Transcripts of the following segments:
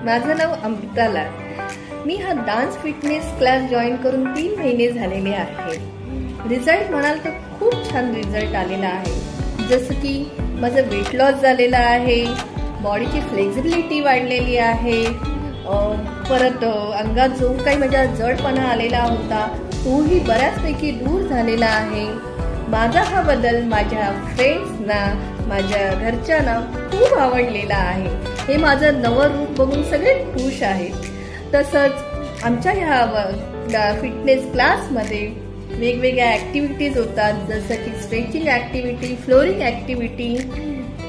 माझं नाव अमृता लाड। मी हा dance fitness class join करून 3 महिने झालेले आहेत। रिझल्ट म्हणाल तर खूप छान रिझल्ट आलेला आहे। जसं की माझं वेट लॉस झालेलं आहे, बॉडीची फ्लेक्झिबिलिटी वाढलेली आहे, परत अंगात जो काही माझा जडपणा आलेला होता तोही बऱ्याचपैकी दूर झालेला आहे। माझा हा बदल माझ्या फ्रेंड्सना, माझ्या घरच्यांना खूप आवडलेला आहे। हे माझं नवं रूप बघून सगळे खुश आहेत। तसंच आमच्या ह्या फिटनेस क्लासमध्ये वेगवेगळ्या ॲक्टिव्हिटीज होतात, जसं की स्ट्रेचिंग ॲक्टिव्हिटी, फ्लोरिंग ॲक्टिव्हिटी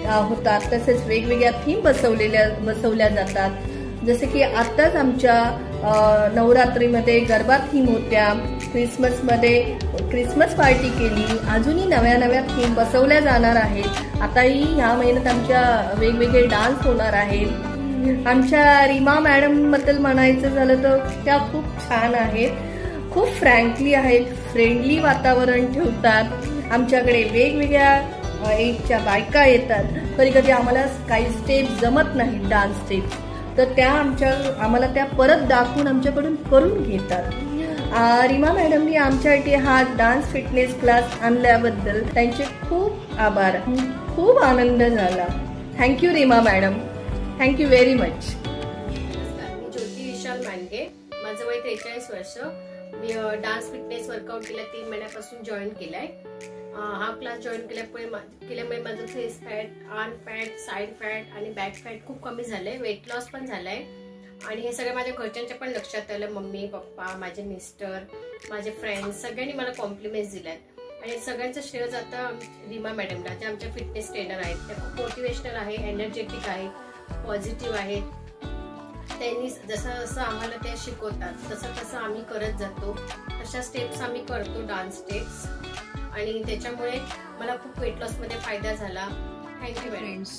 होतात। तसेच वेगवेगळ्या थीम बसवल्या जातात। जसे की आत्ताच आमच्या नवरात्रीमध्ये गरबा थीम होत्या, क्रिसमसमध्ये क्रिसमस पार्टी केली, अजूनही नव्या थीम बसवल्या जाणार आहेत। आताही ह्या महिन्यात आमच्या वेगवेगळे डान्स होणार आहेत। आमच्या रीमा मॅडम बद्दल म्हणायचं झालं तर त्या खूप छान आहेत, खूप फ्रँकली आहेत, फ्रेंडली वातावरण ठेवतात। आमच्याकडे वेगवेगळ्या एजच्या बायका येतात। कधी कधी आम्हाला काही स्टेप जमत नाही, डान्स स्टेप, तर त्या आम्हाला त्या परत दाखवून आमच्याकडून करून घेतात। रीमा मॅडमनी आमच्यासाठी हा डान्स फिटनेस क्लास आणल्याबद्दल त्यांचे खूप आभार, खूप आनंद झाला। Thank you Reema madam, thank you very much. मी ज्योती विशाल मांडगे, माझं वय 43 वर्ष। मी डान्स फिटनेस वर्कआउट गेल्या 3 महिन्यापासून जॉईन केलाय। हा क्लास जॉईन केल्यामुळे माझं face fat, arm fat, side fat आणि बॅक फॅट खूप कमी झालंय, वेट लॉस पण झालाय। आणि हे सगळं माझ्या घरच्यांच्या पण लक्षात आलं। मम्मी पप्पा, माझे मिस्टर, माझे फ्रेंड्स सगळ्यांनी मला कॉम्प्लिमेंट्स दिल्यात। आणि सगळ्यांचं श्रेय जातं रीमा मॅडमला, ज्या आमच्या फिटनेस ट्रेनर आहेत। त्या खूप मोटिवेशनल आहे, एनर्जेटिक आहे, पॉझिटिव्ह आहेत। त्यांनी जसं आम्हाला ते शिकवतात तसं आम्ही करत जातो, तशा स्टेप्स आम्ही करतो, डान्स स्टेप्स, आणि त्याच्यामुळे मला खूप वेट लॉस मध्ये फायदा झाला। Thank you friends.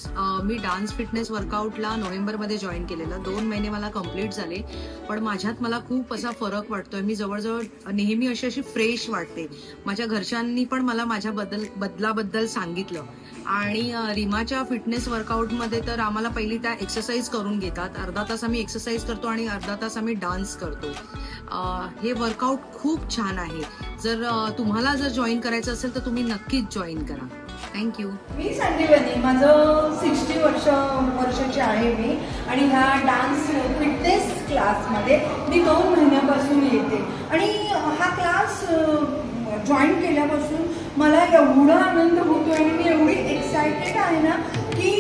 मी डान्स फिटनेस वर्कआउटला नोव्हेंबरमध्ये जॉईन केलेलं, 2 महिने मला कंप्लीट झाले, पण माझ्यात मला खूप असा फरक वाटतोय। मी जवळजवळ नेहमी अशी फ्रेश वाटते। माझ्या घरच्यांनी पण मला माझ्या बदलाबद्दल सांगितलं। आणि रीमाच्या फिटनेस वर्कआउटमध्ये तर आम्हाला पहिली त्या एक्सरसाइज करून घेतात, अर्धा तास आम्ही एक्सरसाइज करतो आणि अर्धा तास आम्ही डान्स करतो। हे वर्कआउट खूप छान आहे। जर तुम्हाला जॉईन करायचं असेल तर तुम्ही नक्कीच जॉईन करा। थँक्यू। मी संजीवनी, माझं 60 वर्षाची आहे मी, आणि ह्या डान्स फिटनेस क्लासमध्ये मी 2 महिन्यापासून येते। आणि हा क्लास जॉईन केल्यापासून मला एवढा आनंद होतोय आणि मी एवढी एक्सायटेड आहे ना की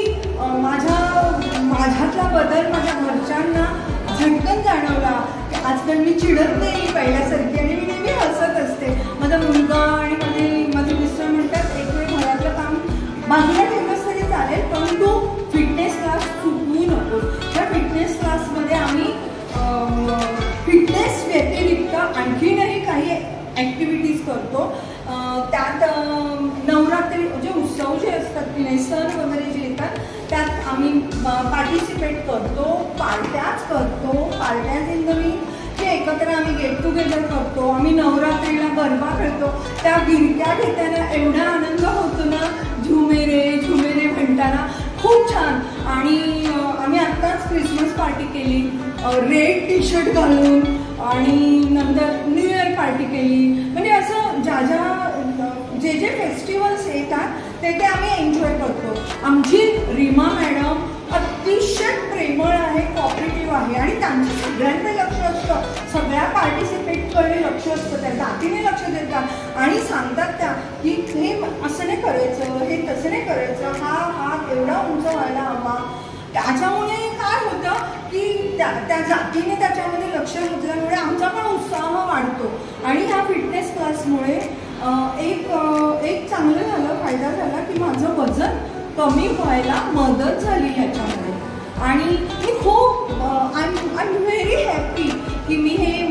माझ्यातला बदल माझ्या घरच्यांना झटकन जाणवला। आजकाल मी चिडत नाही पहिल्यासारखी, आणि मी नेहमी हसत असते। माझा मुलगा आणि माझे मिस्टर म्हणतात एक वेळ घरातलं काम बाजूला ठेवलंच तरी चालेल, पण तू फिटनेस क्लास चुकवू नकोस। या फिटनेस क्लासमध्ये आम्ही फिटनेस व्यतिरिक्त आणखीनही काही ॲक्टिव्हिटीज करतो। त्यात नवरात्री जे उत्सव जे असतात की नाही, सण वगैरे जे येतात, त्यात आम्ही पार्टिसिपेट करतो, पार्ट्याच करतो। पार्ट्याच इन द मीन की एकत्र आम्ही गेट टुगेदर करतो, आम्ही नवरात्रीला गरबा खेळतो। त्या गिरक्या घेताना एवढा आनंद होतो ना, झुमेरे म्हणताना खूप छान। आणि आम्ही आत्ताच क्रिसमस पार्टी केली, रेड टी शर्ट घालून, आणि नंतर न्यू इयर पार्टी केली। म्हणजे असं जे फेस्टिवल्स येतात ते आम्ही एन्जॉय करतो। आमची रीमा मॅडम अतिशय प्रेमळ आहे, कॉपरेटिव्ह आहे, आणि त्यांचं सगळ्यांकडे लक्ष असतं, सगळ्या पार्टिसिपेटकडे लक्ष असतं, त्या जातीने लक्ष देतात आणि सांगतात त्या की हे असं नाही करायचं, हे तसं नाही करायचं, हा एवढा उंच व्हायला हवा। त्याच्यामुळे काय होतं की त्या जातीने त्याच्यामध्ये लक्ष घातल्यामुळे आमचा पण उत्साह वाढतो। आणि ह्या फिटनेस क्लासमुळे एक चांगलं झालं, फायदा झाला की माझं वजन कमी व्हायला मदत झाली ह्याच्यामुळे। आणि मी खूप आय एम व्हेरी हॅपी की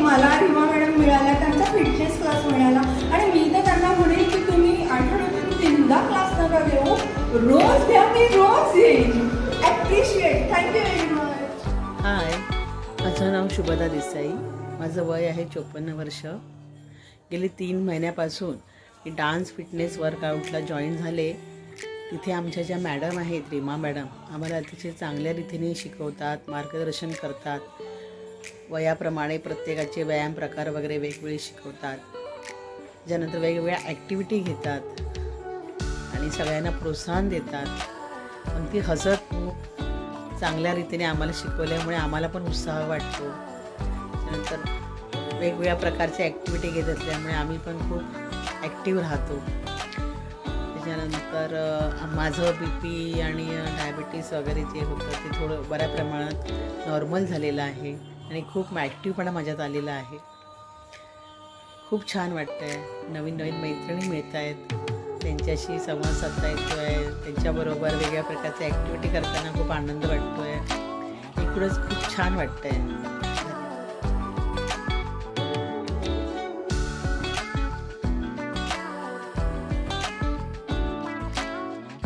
मला रीमा मॅडम मिळाल्या, त्यांचा फिटनेस क्लास मिळाला। आणि मी तर त्यांना म्हणेन की तुम्ही आठवड्यातून 3दा क्लास नका देऊ, रोज घ्या, मी रोज येईन। Appreciate, thank you very much. Hi, माझं नाव शुभदा देसाई, माझं वय आहे 54 वर्ष। गेली 3 महिन्यापासून मी डान्स फिटनेस वर्कआउटला जॉईन झाले। तिथे आमच्या ज्या मॅडम आहेत, रीमा मॅडम, आम्हाला अतिशय चांगल्या रीतीने शिकवतात, मार्गदर्शन करतात. वयाप्रमाणे प्रत्येकाचे व्यायाम प्रकार वगैरे वेगवेगळे शिकवतात. त्यानंतर वेगवेगळ्या ॲक्टिव्हिटी घेतात आणि सगळ्यांना प्रोत्साहन देतात. अगदी हसत चांगल्या रीतीने आम्हाला शिकवल्यामुळे आम्हाला पण उत्साह वाटतो. त्यानंतर वेगवेगळ्या प्रकारच्या ॲक्टिव्हिटी घेत असल्यामुळे आम्ही पण खूप ॲक्टिव्ह राहतो. त्याच्यानंतर माझं BP आणि डायबिटीस वगैरे जे होतं ते थोडं बऱ्या प्रमाणात नॉर्मल झालेलं आहे आणि खूप ॲक्टिव्हपणा माझ्यात आलेला आहे. खूप छान वाटतं आहे. नवीन नवीन मैत्रिणी मिळत आहेत, त्यांच्याशी संवाद साधता येतो आहे. त्यांच्याबरोबर वेगळ्या प्रकारच्या ॲक्टिव्हिटी करताना खूप आनंद वाटतो आहे. एकूणच खूप छान वाटतं आहे.